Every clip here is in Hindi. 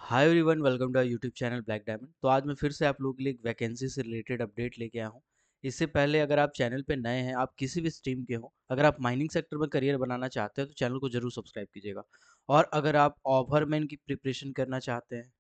Hi everyone, welcome to our YouTube channel black diamond. तो आज मैं फिर से आप लोगों के लिए एक वैकेंसी से रिलेटेड अपडेट लेके आया हूँ। इससे पहले अगर आप चैनल पे नए हैं, आप किसी भी स्ट्रीम के हो, अगर आप माइनिंग सेक्टर में करियर बनाना चाहते हैं तो चैनल को जरूर सब्सक्राइब कीजिएगा। और अगर आप ओवरमैन की प्रिपरेशन करना चाहते हैं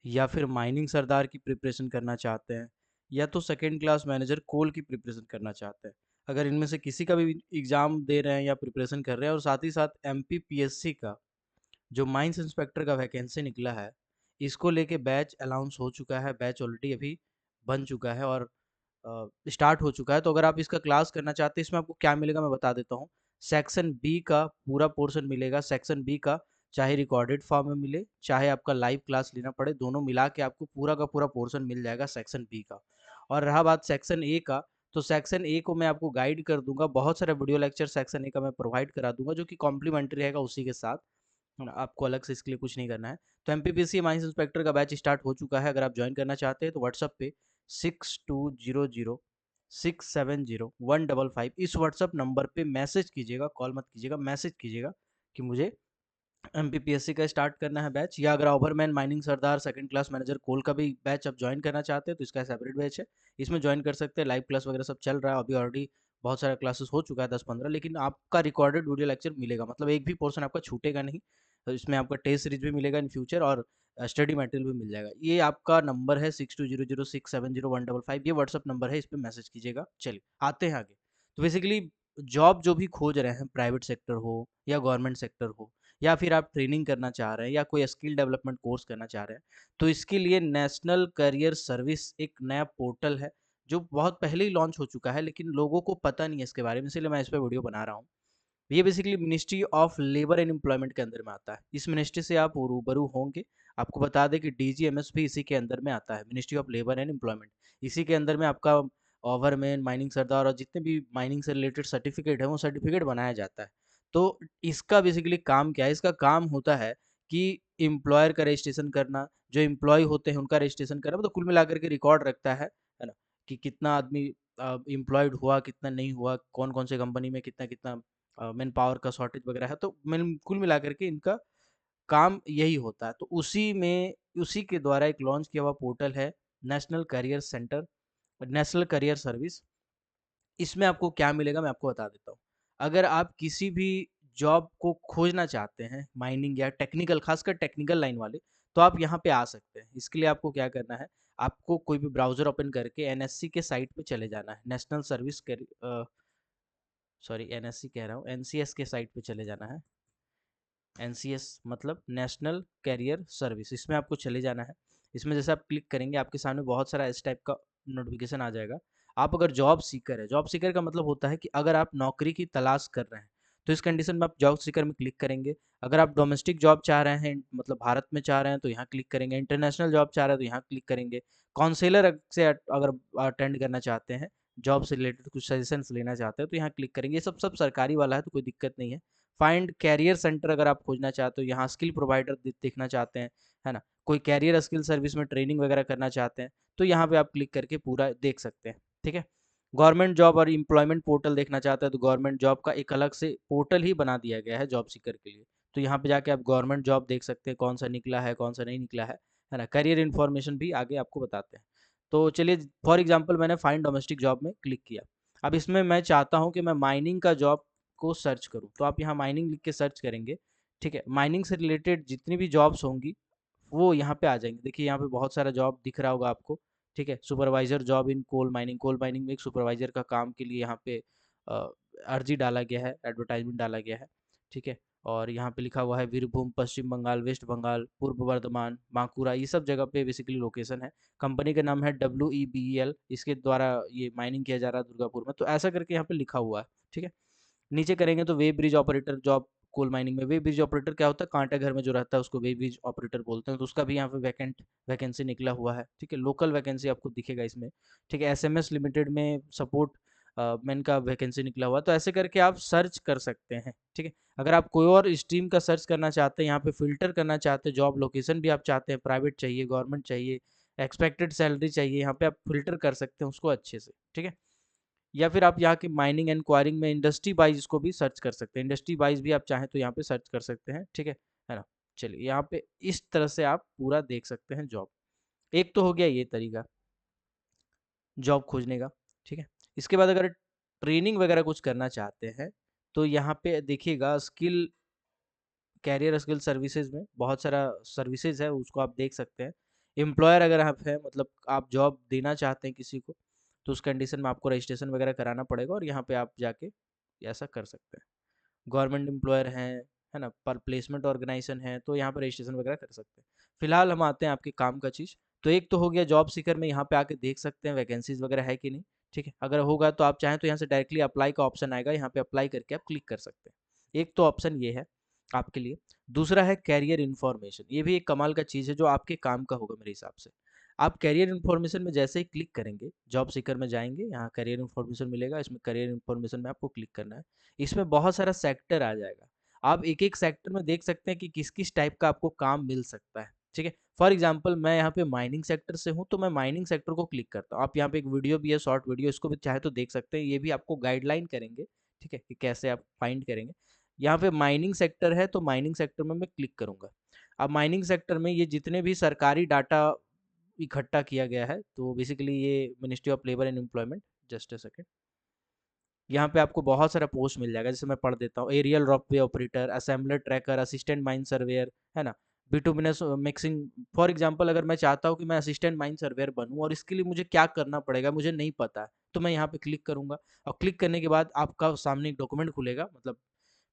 या फिर माइनिंग सरदार की प्रिपरेशन करना चाहते हैं या तो सेकेंड क्लास मैनेजर कोल की प्रिपरेशन करना चाहते हैं, अगर इनमें से किसी का भी एग्ज़ाम दे रहे हैं या प्रिपरेशन कर रहे हैं और साथ ही साथ MPPSC का जो माइंस इंस्पेक्टर का वैकेंसी निकला है, इसको लेके बैच अनाउंस हो चुका है। बैच ऑलरेडी अभी बन चुका है और स्टार्ट हो चुका है। तो अगर आप इसका क्लास करना चाहते हैं, इसमें आपको क्या मिलेगा मैं बता देता हूँ। सेक्शन बी का पूरा पोर्शन मिलेगा। सेक्शन बी का चाहे रिकॉर्डेड फॉर्म में मिले, चाहे आपका लाइव क्लास लेना पड़े, दोनों मिला के आपको पूरा का पूरा पोर्शन मिल जाएगा सेक्शन बी का। और रहा बात सेक्शन ए का, तो सेक्शन ए को मैं आपको गाइड कर दूंगा। बहुत सारे वीडियो लेक्चर सेक्शन ए का मैं प्रोवाइड करा दूंगा, जो कि कॉम्प्लीमेंट्री रहेगा उसी के साथ, है ना। आपको अलग से इसके लिए कुछ नहीं करना है। तो MPPC माइंस इंस्पेक्टर का बैच स्टार्ट हो चुका है। अगर आप ज्वाइन करना चाहते हैं तो व्हाट्सअप पे 6200 670 155 इस व्हाट्सअप नंबर पे मैसेज कीजिएगा, कॉल मत कीजिएगा, मैसेज कीजिएगा कि मुझे MPPSC का स्टार्ट करना है बैच। या अगर ओवरमैन माइनिंग सरदार सेकंड क्लास मैनेजर कोल का भी बैच आप ज्वाइन करना चाहते हैं तो इसका सेपरेट बैच है, इसमें ज्वाइन कर सकते हैं। लाइव क्लास वगैरह सब चल रहा है, अभी ऑलरेडी बहुत सारा क्लासेस हो चुका है 10-15, लेकिन आपका रिकॉर्डेड वीडियो लेक्चर मिलेगा, मतलब एक भी पोर्शन आपका छूटेगा नहीं। तो इसमें आपका टेस्ट सीरीज भी मिलेगा इन फ्यूचर और स्टडी मटेरियल भी मिल जाएगा। ये आपका नंबर है 6200 670 155, ये व्हाट्सअप नंबर है, इस पर मैसेज कीजिएगा। चलिए आते हैं आगे। तो बेसिकली जॉब जो भी खोज रहे हैं, प्राइवेट सेक्टर हो या गवर्नमेंट सेक्टर हो, या फिर आप ट्रेनिंग करना चाह रहे हैं या कोई स्किल डेवलपमेंट कोर्स करना चाह रहे हैं, तो इसके लिए नेशनल करियर सर्विस एक नया पोर्टल है जो बहुत पहले ही लॉन्च हो चुका है, लेकिन लोगों को पता नहीं है इसके बारे में, इसलिए मैं इस पर वीडियो बना रहा हूँ। ये basically ministry of labour and employment के अंदर में आता है। इस मिनिस्ट्री से आप रूबरू होंगे। आपको बता दें कि DGMS भी इसी के अंदर में आता है, ministry of labour and employment. इसी के अंदर में आपका ओवरमैन, माइनिंग सरदार और जितने भी माइनिंग से रिलेटेड सर्टिफिकेट है वो सर्टिफिकेट बनाया जाता है। तो इसका बेसिकली काम क्या है? इसका काम होता है कि एम्प्लॉयर का रजिस्ट्रेशन करना, जो एम्प्लॉय होते हैं उनका रजिस्ट्रेशन करना, मतलब कुल मिलाकर के रिकॉर्ड रखता है ना, कि कितना आदमी एम्प्लॉयड हुआ, कितना नहीं हुआ, कौन कौन से कंपनी में कितना कितना मैन पावर का शॉर्टेज वगैरह है। तो मैन कुल मिलाकर के इनका काम यही होता है। तो उसी के द्वारा एक लॉन्च किया हुआ पोर्टल है national career centre, national career service. इसमें आपको क्या मिलेगा मैं आपको बता देता हूँ। अगर आप किसी भी जॉब को खोजना चाहते हैं, माइनिंग या टेक्निकल, खासकर टेक्निकल लाइन वाले, तो आप यहाँ पे आ सकते हैं। इसके लिए आपको क्या करना है, आपको कोई भी ब्राउज़र ओपन करके NSC के साइट पे चले जाना है। नेशनल सर्विस सॉरी, NSC कह रहा हूँ, NCS के साइट पे चले जाना है। NCS मतलब नेशनल कैरियर सर्विस, इसमें आपको चले जाना है। इसमें जैसे आप क्लिक करेंगे, आपके सामने बहुत सारा इस टाइप का नोटिफिकेशन आ जाएगा। आप अगर जॉब सीकर है, जॉब सीकर का मतलब होता है कि अगर आप नौकरी की तलाश कर रहे हैं तो इस कंडीशन में आप जॉब सीकर में क्लिक करेंगे। अगर आप डोमेस्टिक जॉब चाह रहे हैं, मतलब भारत में चाह रहे हैं, तो यहाँ क्लिक करेंगे। इंटरनेशनल जॉब चाह रहे हैं तो यहाँ क्लिक करेंगे। काउंसलर से अगर अटेंड करना चाहते हैं, जॉब से रिलेटेड कुछ सजेशंस लेना चाहते हैं, तो यहाँ क्लिक करेंगे। ये सब सब सरकारी वाला है तो कोई दिक्कत नहीं है। फाइंड कैरियर सेंटर अगर आप खोजना चाहते हो, यहाँ स्किल प्रोवाइडर देखना चाहते हैं, है ना, कोई कैरियर स्किल सर्विस में ट्रेनिंग वगैरह करना चाहते हैं, तो यहाँ पे आप क्लिक करके पूरा देख सकते हैं। ठीक है। गवर्नमेंट जॉब और एम्प्लॉयमेंट पोर्टल देखना चाहते हैं तो गवर्नमेंट जॉब का एक अलग से पोर्टल ही बना दिया गया है जॉब सीकर के लिए। तो यहाँ पे जाके आप गवर्नमेंट जॉब देख सकते हैं, कौन सा निकला है कौन सा नहीं निकला है ना। करियर इन्फॉर्मेशन भी आगे आपको बताते हैं। तो चलिए, फॉर एग्जाम्पल मैंने फाइंड डोमेस्टिक जॉब में क्लिक किया। अब इसमें मैं चाहता हूँ कि मैं माइनिंग का जॉब को सर्च करूँ, तो आप यहाँ माइनिंग लिख के सर्च करेंगे। ठीक है। माइनिंग से रिलेटेड जितनी भी जॉब्स होंगी वो यहाँ पे आ जाएंगे। देखिए यहाँ पे बहुत सारा जॉब दिख रहा होगा आपको। ठीक है। Supervisor job in coal mining, coal mining में एक सुपरवाइजर का काम के लिए यहाँ पे अर्जी डाला गया है, एडवर्टाइजमेंट डाला गया है। ठीक है। और यहाँ पे लिखा हुआ है वीरभूम, पश्चिम बंगाल, वेस्ट बंगाल, पूर्व बर्धमान, बांकुरा, ये सब जगह पे बेसिकली लोकेशन है। कंपनी का नाम है WEBEL, इसके द्वारा ये माइनिंग किया जा रहा है दुर्गापुर में। तो ऐसा करके यहाँ पे लिखा हुआ है। ठीक है। नीचे करेंगे तो weigh bridge operator job coal mining में। वे ब्रिज ऑपरेटर क्या होता है? कांटा घर में जो रहता है उसको वे ब्रिज ऑपरेटर बोलते हैं। तो उसका भी यहाँ पे वैकेंसी निकला हुआ है। ठीक है। लोकल वैकेंसी आपको दिखेगा इसमें। ठीक है। SMS लिमिटेड में सपोर्ट मैन का वैकेंसी निकला हुआ है। तो ऐसे करके आप सर्च कर सकते हैं। ठीक है। अगर आप कोई और स्ट्रीम का सर्च करना चाहते हैं, यहाँ पे फिल्टर करना चाहते हैं, जॉब लोकेशन भी आप चाहते हैं, प्राइवेट चाहिए, गवर्नमेंट चाहिए, एक्सपेक्टेड सैलरी चाहिए, यहाँ पे आप फिल्टर कर सकते हैं उसको अच्छे से। ठीक है। या फिर आप यहाँ के माइनिंग इंक्वायरिंग में इंडस्ट्री वाइज इसको भी सर्च कर सकते हैं। इंडस्ट्री वाइज भी आप चाहें तो यहाँ पे सर्च कर सकते हैं। ठीक है ना। चलिए यहाँ पे इस तरह से आप पूरा देख सकते हैं जॉब। एक तो हो गया ये तरीका जॉब खोजने का, ठीक है। इसके बाद अगर ट्रेनिंग वगैरह कुछ करना चाहते हैं तो यहाँ पे देखिएगा स्किल कैरियर स्किल सर्विसेज में बहुत सारा सर्विसेज है, उसको आप देख सकते हैं। एम्प्लॉयर अगर आप है मतलब आप जॉब देना चाहते हैं किसी को, तो उस कंडीशन में आपको रजिस्ट्रेशन वगैरह कराना पड़ेगा और यहाँ पे आप जाके ऐसा कर सकते हैं। गवर्नमेंट एम्प्लॉयर हैं, है ना, पर प्लेसमेंट ऑर्गेनाइजेशन है, तो यहाँ पर रजिस्ट्रेशन वगैरह कर सकते हैं। फिलहाल हम आते हैं आपके काम का चीज़। तो एक तो हो गया जॉब सीकर में, यहाँ पे आके देख सकते हैं वैकेंसीज वगैरह है कि नहीं, ठीक है। अगर होगा तो आप चाहें तो यहाँ से डायरेक्टली अप्लाई का ऑप्शन आएगा, यहाँ पे अप्लाई करके आप क्लिक कर सकते हैं। एक तो ऑप्शन ये है आपके लिए। दूसरा है कैरियर इन्फॉर्मेशन, ये भी एक कमाल का चीज़ है जो आपके काम का होगा मेरे हिसाब से। आप कैरियर इन्फॉर्मेशन में जैसे ही क्लिक करेंगे, जॉब सीकर में जाएंगे, यहाँ कैरियर इन्फॉर्मेशन मिलेगा, इसमें कैरियर इन्फॉर्मेशन में आपको क्लिक करना है। इसमें बहुत सारा सेक्टर आ जाएगा, आप एक एक सेक्टर में देख सकते हैं कि किस किस टाइप का आपको काम मिल सकता है, ठीक है। फॉर एग्जांपल मैं यहाँ पे माइनिंग सेक्टर से हूँ, तो मैं माइनिंग सेक्टर को क्लिक करता हूँ। आप यहाँ पे एक वीडियो भी है, शॉर्ट वीडियो, इसको भी चाहे तो देख सकते हैं, ये भी आपको गाइडलाइन करेंगे, ठीक है, कि कैसे आप फाइंड करेंगे। यहाँ पे माइनिंग सेक्टर है, तो माइनिंग सेक्टर में मैं क्लिक करूंगा। अब माइनिंग सेक्टर में ये जितने भी सरकारी डाटा इकट्ठा किया गया है, तो बेसिकली ये ministry of labour and employment, just a second, यहाँ पे आपको बहुत सारा पोस्ट मिल जाएगा, जैसे मैं पढ़ देता हूँ। Aerial ropeway operator, assembler tracker, assistant mine surveyor, है ना, बिटुमिनस मिक्सिंग। फॉर एग्जांपल अगर मैं चाहता हूँ कि मैं असिस्टेंट माइन सर्वेयर बनूँ और इसके लिए मुझे क्या करना पड़ेगा मुझे नहीं पता है, तो मैं यहाँ पे क्लिक करूंगा और क्लिक करने के बाद आपका सामने एक डॉक्यूमेंट खुलेगा, मतलब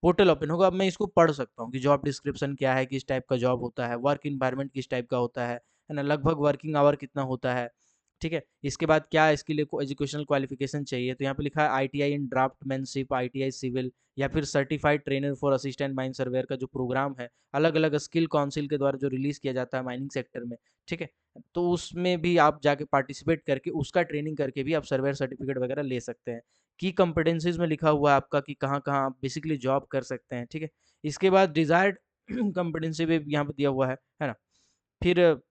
पोर्टल ओपन होगा। अब मैं इसको पढ़ सकता हूँ कि जॉब डिस्क्रिप्शन क्या है, किस टाइप का जॉब होता है, वर्क इन्वायरमेंट किस टाइप का होता है ना, लगभग वर्किंग आवर कितना होता है, ठीक है। इसके बाद क्या इसके लिए एजुकेशनल क्वालिफिकेशन चाहिए, तो यहाँ पे लिखा है आईटीआई इन ड्राफ्टमैनशिप, आईटीआई सिविल, या फिर certified trainer for assistant mine surveyor का जो प्रोग्राम है, अलग अलग स्किल काउंसिल के द्वारा जो रिलीज किया जाता है माइनिंग सेक्टर में, ठीक है। तो उसमें भी आप जाके पार्टिसिपेट करके उसका ट्रेनिंग करके भी आप सर्वेयर सर्टिफिकेट वगैरह ले सकते हैं। की कंपिटेंसीज में लिखा हुआ है आपका कि कहाँ कहाँ आप बेसिकली जॉब कर सकते हैं, ठीक है। इसके बाद डिजायर्ड कंपिटेंसी भी यहाँ पे दिया हुआ है ना। फिर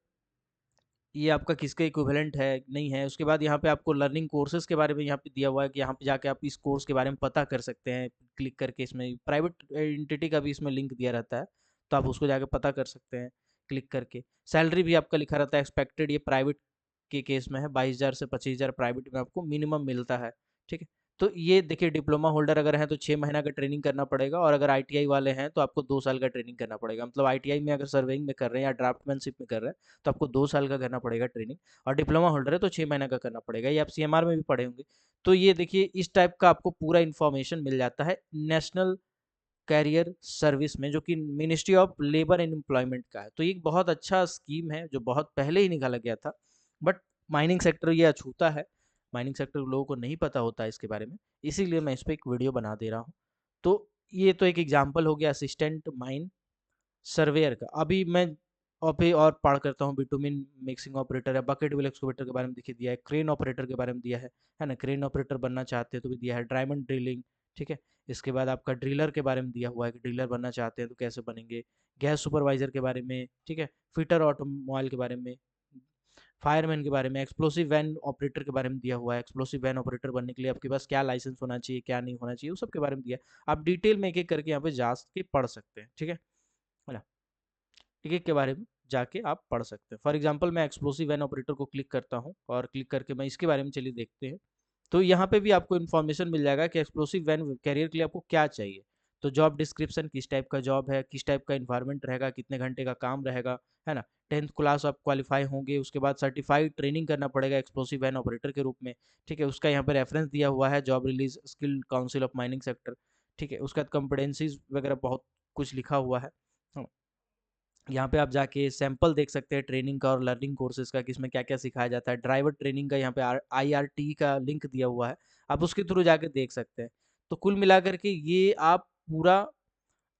ये आपका किसके इक्विवेलेंट है नहीं है। उसके बाद यहाँ पे आपको लर्निंग कोर्सेज के बारे में यहाँ पे दिया हुआ है कि यहाँ पे जाके आप इस कोर्स के बारे में पता कर सकते हैं क्लिक करके। इसमें प्राइवेट एंटिटी का भी इसमें लिंक दिया रहता है, तो आप उसको जाके पता कर सकते हैं क्लिक करके। सैलरी भी आपका लिखा रहता है एक्सपेक्टेड, ये प्राइवेट के केस में है 22,000 से 25,000 प्राइवेट में आपको मिनिमम मिलता है, ठीक है। तो ये देखिए डिप्लोमा होल्डर अगर हैं तो 6 महीना का ट्रेनिंग करना पड़ेगा, और अगर आईटीआई वाले हैं तो आपको 2 साल का ट्रेनिंग करना पड़ेगा। मतलब आईटीआई में अगर सर्वेइंग में कर रहे हैं या ड्राफ्टमैनशिप में कर रहे हैं तो आपको 2 साल का करना पड़ेगा ट्रेनिंग, और डिप्लोमा होल्डर है तो 6 महीना का करना पड़ेगा। ये आप सीएमआर में भी पढ़े होंगे। तो ये देखिए इस टाइप का आपको पूरा इन्फॉर्मेशन मिल जाता है नेशनल कैरियर सर्विस में, जो कि ministry of labour and employment का है। तो ये एक बहुत अच्छा स्कीम है जो बहुत पहले ही निकाला गया था, बट माइनिंग सेक्टर ये अछूता है, माइनिंग सेक्टर लोगों को नहीं पता होता है इसके बारे में, इसीलिए मैं इस पर एक वीडियो बना दे रहा हूँ। तो ये तो एक एग्जाम्पल हो गया असिस्टेंट माइन सर्वेयर का। अभी मैं और भी और पढ़ करता हूँ, बिटुमिन मिक्सिंग ऑपरेटर है, बकेट व्हील एक्सकवेटर के बारे में देखिए दिया है, क्रेन ऑपरेटर के बारे में दिया है ना, क्रेन ऑपरेटर बनना चाहते हैं तो भी दिया है, डायमंड ड्रिलिंग, ठीक है। इसके बाद आपका ड्रिलर के बारे में दिया हुआ है कि ड्रिलर बनना चाहते हैं तो कैसे बनेंगे, गैस सुपरवाइजर के बारे में, ठीक है, फिटर ऑटोमोबाइल के बारे में, फायरमैन के बारे में, एक्सप्लोसिव वैन ऑपरेटर के बारे में दिया हुआ है, एक्सप्लोसिव वैन ऑपरेटर बनने के लिए आपके पास क्या लाइसेंस होना चाहिए क्या नहीं होना चाहिए, उस सब के बारे में दिया है। आप डिटेल में एक एक करके यहाँ पे जा के पढ़ सकते हैं, ठीक है ना। टिकट के बारे में जाके आप पढ़ सकते हैं। फॉर एग्जांपल मैं एक्सप्लोसिव वैन ऑपरेटर को क्लिक करता हूँ और क्लिक करके मैं इसके बारे में चलिए देखते हैं। तो यहाँ पे भी आपको इन्फॉर्मेशन मिल जाएगा कि एक्सप्लोसिव वैन कैरियर के लिए आपको क्या चाहिए। तो जॉब डिस्क्रिप्शन किस टाइप का जॉब है, किस टाइप का इन्वायरमेंट रहेगा, कितने घंटे का काम रहेगा, है ना। 10th क्लास आप क्वालिफाई होंगे, उसके बाद सर्टिफाइड ट्रेनिंग करना पड़ेगा एक्सप्लोसिव वैन ऑपरेटर के रूप में, ठीक है। उसका यहाँ पे रेफरेंस दिया हुआ है, job release skill council of mining sector, ठीक है। उसका कॉम्पिटेंसीज वगैरह बहुत कुछ लिखा हुआ है। हाँ। यहाँ पे आप जाके सैंपल देख सकते हैं ट्रेनिंग का और लर्निंग कोर्सेज का, किसमें क्या क्या सिखाया जाता है। ड्राइवर ट्रेनिंग का यहाँ पे IRT का लिंक दिया हुआ है, आप उसके थ्रू जाके देख सकते हैं। तो कुल मिलाकर के ये आप पूरा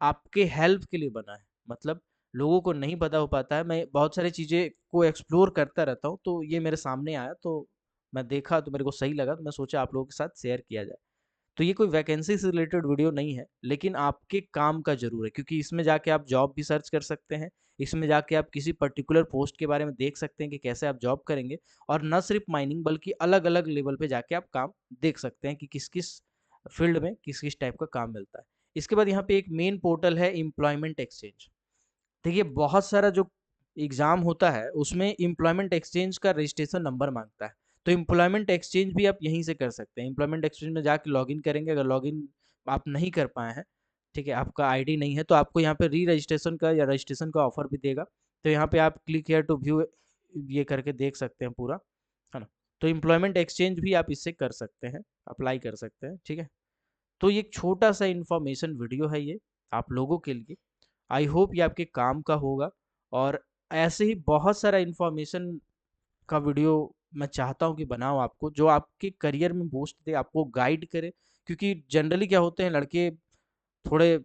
आपके हेल्प के लिए बना है। मतलब लोगों को नहीं पता हो पाता है, मैं बहुत सारी चीज़ें को एक्सप्लोर करता रहता हूँ, तो ये मेरे सामने आया तो मैं देखा तो मेरे को सही लगा, तो मैं सोचा आप लोगों के साथ शेयर किया जाए। तो ये कोई वैकेंसी से रिलेटेड वीडियो नहीं है, लेकिन आपके काम का ज़रूर है, क्योंकि इसमें जाके आप जॉब भी सर्च कर सकते हैं, इसमें जाके आप किसी पर्टिकुलर पोस्ट के बारे में देख सकते हैं कि कैसे आप जॉब करेंगे, और न सिर्फ माइनिंग बल्कि अलग अलग लेवल पे जाके आप काम देख सकते हैं कि किस किस फील्ड में किस किस टाइप का काम मिलता है। इसके बाद यहाँ पे एक मेन पोर्टल है एम्प्लॉयमेंट एक्सचेंज, देखिए बहुत सारा जो एग्ज़ाम होता है उसमें एम्प्लॉयमेंट एक्सचेंज का रजिस्ट्रेशन नंबर माँगता है। तो एम्प्लॉयमेंट एक्सचेंज भी आप यहीं से कर सकते हैं। एम्प्लॉयमेंट एक्सचेंज में जाके लॉगिन करेंगे, अगर लॉगिन आप नहीं कर पाए हैं, ठीक है, आपका आईडी नहीं है, तो आपको यहाँ पे री रजिस्ट्रेशन का या रजिस्ट्रेशन का ऑफ़र भी देगा। तो यहाँ पे आप क्लिक हियर टू व्यू ये करके देख सकते हैं पूरा, है ना? तो एम्प्लॉयमेंट एक्सचेंज भी आप इससे कर सकते हैं, अप्लाई कर सकते हैं, ठीक है? तो ये एक छोटा-सा इन्फॉर्मेशन वीडियो है ये, आप लोगों के लिए। आई होप ये आपके काम का होगा, और ऐसे ही बहुत सारा इन्फॉर्मेशन का वीडियो मैं चाहता हूँ कि बनाऊँ आपको, जो आपके करियर में बूस्ट दे, आपको गाइड करे। क्योंकि जनरली क्या होते हैं, लड़के थोड़े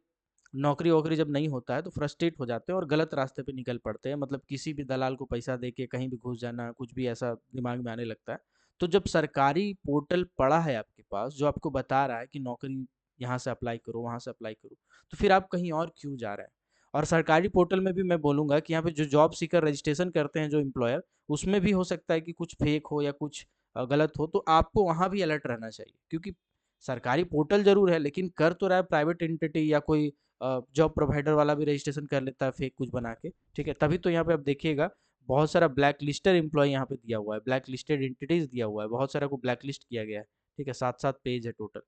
नौकरी-वोकरी जब नहीं होता है तो फ्रस्ट्रेट हो जाते हैं और गलत रास्ते पे निकल पड़ते हैं। मतलब किसी भी दलाल को पैसा दे के कहीं भी घुस जाना, कुछ भी ऐसा दिमाग में आने लगता है। तो जब सरकारी पोर्टल पड़ा है आपके पास, जो आपको बता रहा है कि नौकरी यहाँ से अप्लाई करो, वहाँ से अप्लाई करो, तो फिर आप कहीं और क्यों जा रहे हैं? और सरकारी पोर्टल में भी मैं बोलूँगा कि यहाँ पे जो जॉब सीकर रजिस्ट्रेशन करते हैं जो एम्प्लॉयर, उसमें भी हो सकता है कि कुछ फेक हो या कुछ गलत हो, तो आपको वहाँ भी अलर्ट रहना चाहिए। क्योंकि सरकारी पोर्टल ज़रूर है, लेकिन कर तो रहा है प्राइवेट एंटिटी या कोई जॉब प्रोवाइडर वाला भी रजिस्ट्रेशन कर लेता है फेक कुछ बना के, ठीक है? तभी तो यहाँ पे आप देखिएगा बहुत सारा ब्लैक लिस्टेड एम्प्लॉय यहाँ पे दिया हुआ है, ब्लैक लिस्टेड एंटिटीज़ दिया हुआ है, बहुत सारा को ब्लैक लिस्ट किया गया है, ठीक है? 7-7 पेज है टोटल,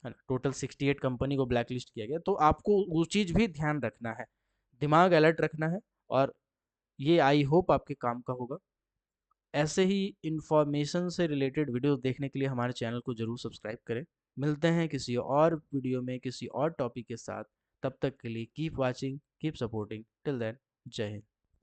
है ना? टोटल 68 कंपनी को ब्लैक लिस्ट किया गया, तो आपको वो चीज़ भी ध्यान रखना है, दिमाग अलर्ट रखना है, और ये आई होप आपके काम का होगा। ऐसे ही इंफॉर्मेशन से रिलेटेड वीडियो देखने के लिए हमारे चैनल को ज़रूर सब्सक्राइब करें। मिलते हैं किसी और वीडियो में किसी और टॉपिक के साथ। तब तक के लिए keep watching, keep supporting. Till then, जय हिंद।